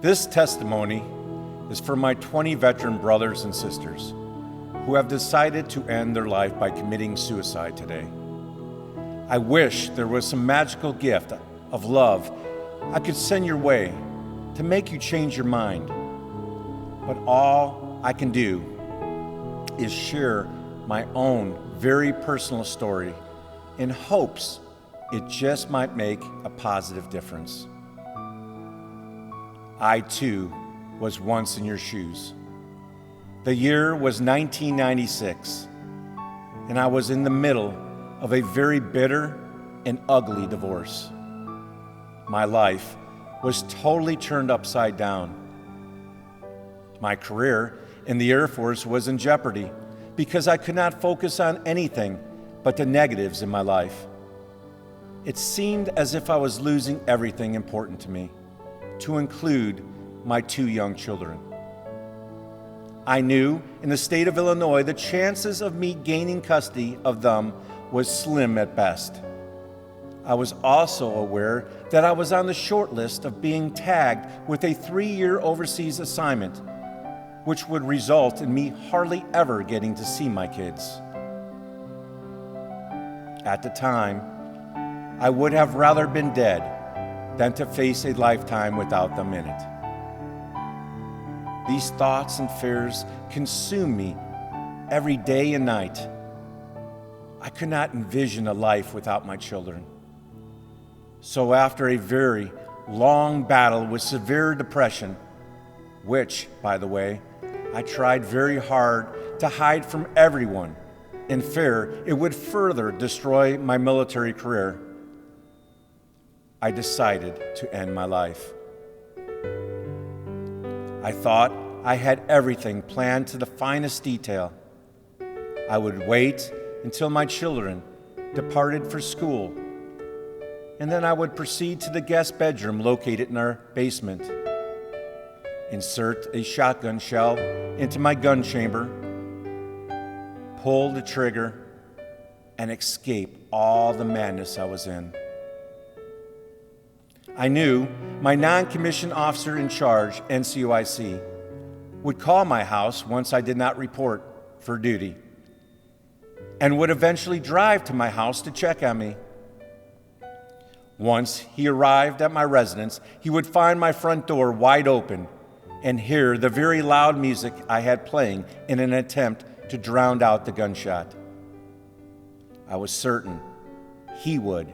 This testimony is for my 20 veteran brothers and sisters who have decided to end their life by committing suicide today. I wish there was some magical gift of love I could send your way to make you change your mind. But all I can do is share my own very personal story in hopes it just might make a positive difference. I too was once in your shoes. The year was 1996, and I was in the middle of a very bitter and ugly divorce. My life was totally turned upside down. My career in the Air Force was in jeopardy because I could not focus on anything but the negatives in my life. It seemed as if I was losing everything important to me, to include my 2 young children. I knew in the state of Illinois the chances of me gaining custody of them was slim at best. I was also aware that I was on the short list of being tagged with a 3-year overseas assignment, which would result in me hardly ever getting to see my kids. At the time, I would have rather been dead than to face a lifetime without them in it. These thoughts and fears consume me every day and night. I could not envision a life without my children. So after a very long battle with severe depression, which, by the way, I tried very hard to hide from everyone in fear it would further destroy my military career, I decided to end my life. I thought I had everything planned to the finest detail. I would wait until my children departed for school, and then I would proceed to the guest bedroom located in our basement, insert a shotgun shell into my gun chamber, pull the trigger, and escape all the madness I was in. I knew my non-commissioned officer in charge, NCOIC, would call my house once I did not report for duty, and would eventually drive to my house to check on me. Once he arrived at my residence, he would find my front door wide open and hear the very loud music I had playing in an attempt to drown out the gunshot. I was certain he would,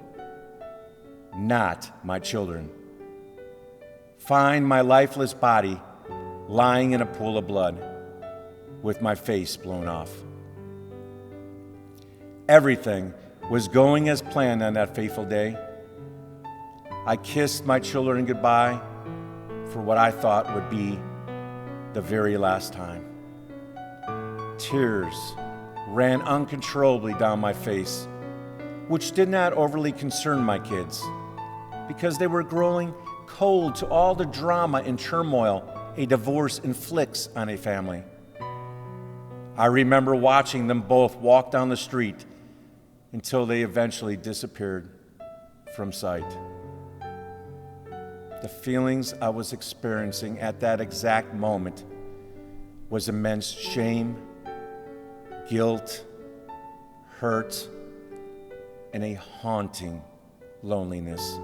not my children, find my lifeless body lying in a pool of blood with my face blown off. Everything was going as planned on that fateful day. I kissed my children goodbye for what I thought would be the very last time. Tears ran uncontrollably down my face, which did not overly concern my kids because they were growing cold to all the drama and turmoil a divorce inflicts on a family. I remember watching them both walk down the street until they eventually disappeared from sight. The feelings I was experiencing at that exact moment was immense shame, guilt, hurt, and a haunting loneliness.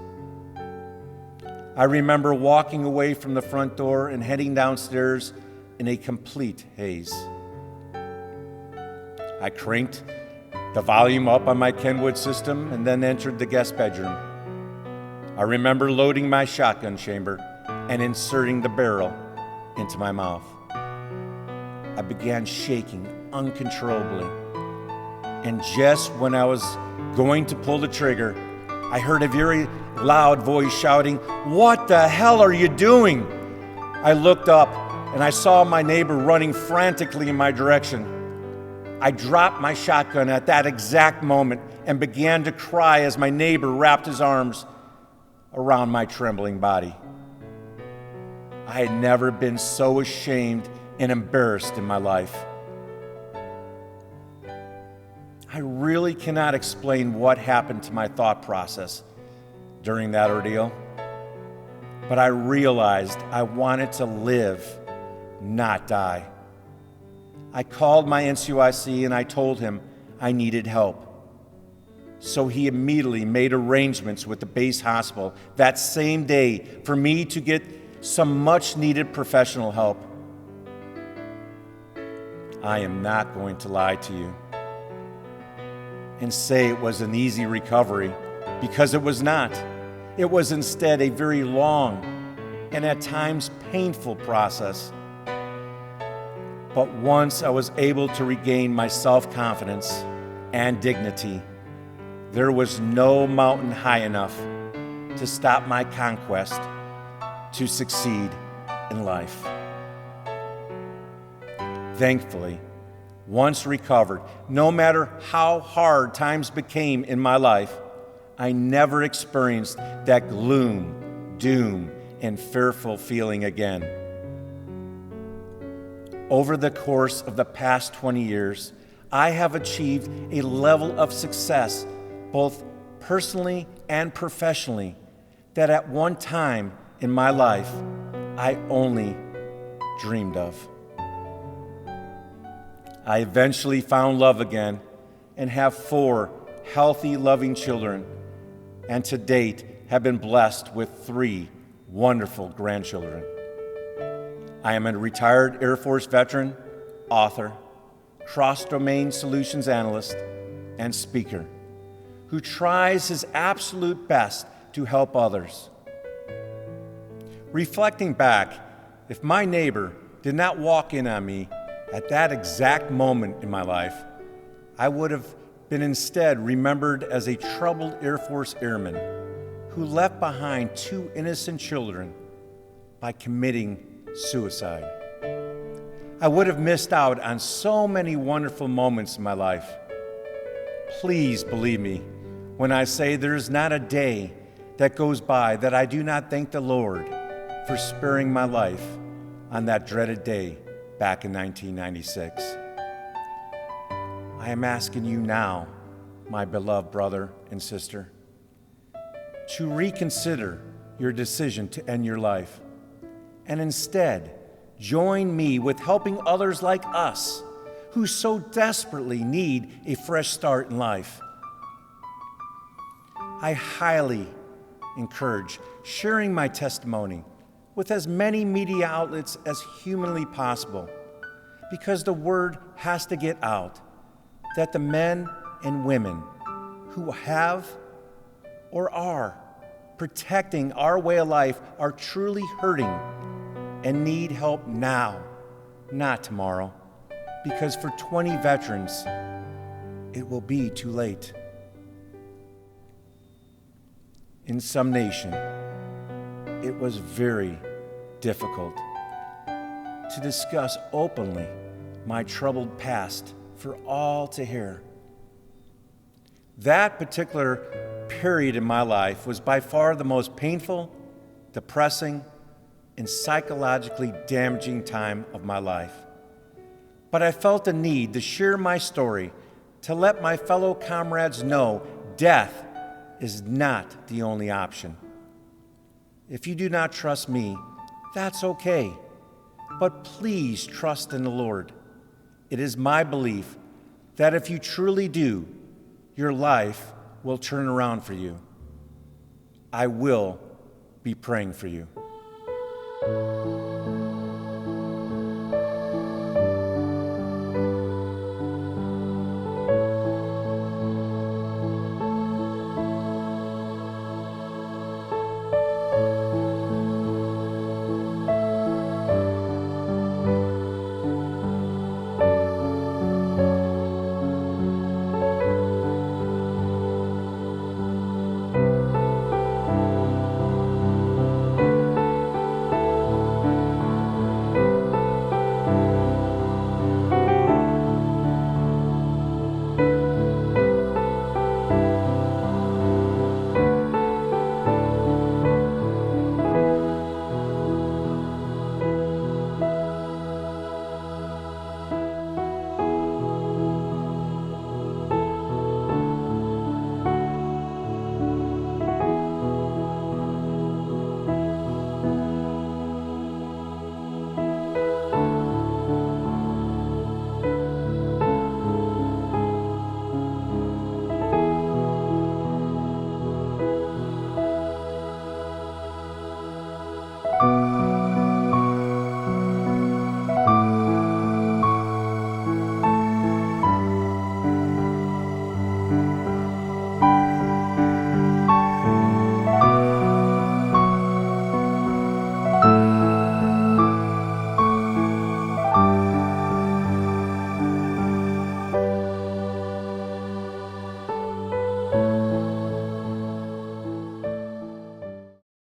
I remember walking away from the front door and heading downstairs in a complete haze. I cranked the volume up on my Kenwood system and then entered the guest bedroom. I remember loading my shotgun chamber and inserting the barrel into my mouth. I began shaking uncontrollably, and just when I was going to pull the trigger, I heard a very loud voice shouting, "What the hell are you doing?" I looked up and I saw my neighbor running frantically in my direction. I dropped my shotgun at that exact moment and began to cry as my neighbor wrapped his arms around my trembling body. I had never been so ashamed and embarrassed in my life. I really cannot explain what happened to my thought process during that ordeal. but I realized I wanted to live, not die. I called my NCOIC and I told him I needed help. So he immediately made arrangements with the base hospital that same day for me to get some much-needed professional help. I am not going to lie to you and say it was an easy recovery, because it was not. It was instead a very long and at times painful process. But once I was able to regain my self-confidence and dignity, there was no mountain high enough to stop my conquest to succeed in life. Thankfully, once recovered, no matter how hard times became in my life, I never experienced that gloom, doom, and fearful feeling again. Over the course of the past 20 years, I have achieved a level of success, both personally and professionally, that at one time in my life, I only dreamed of. I eventually found love again and have 4 healthy, loving children, and to date have been blessed with 3 wonderful grandchildren. I am a retired Air Force veteran, author, cross-domain solutions analyst, and speaker who tries his absolute best to help others. Reflecting back, if my neighbor did not walk in on me at that exact moment in my life, I would have been instead remembered as a troubled Air Force airman who left behind 2 innocent children by committing suicide. I would have missed out on so many wonderful moments in my life. Please believe me when I say there is not a day that goes by that I do not thank the Lord for sparing my life on that dreaded day back in 1996. I am asking you now, my beloved brother and sister, to reconsider your decision to end your life and instead join me with helping others like us who so desperately need a fresh start in life. I highly encourage sharing my testimony with as many media outlets as humanly possible, because the word has to get out that the men and women who have or are protecting our way of life are truly hurting and need help now, not tomorrow, because for 20 veterans, it will be too late. In some nation, it was very difficult to discuss openly my troubled past for all to hear. That particular period in my life was by far the most painful, depressing, and psychologically damaging time of my life. But I felt the need to share my story to let my fellow comrades know death is not the only option. If you do not trust me, that's okay, but please trust in the Lord. It is my belief that if you truly do, your life will turn around for you. I will be praying for you.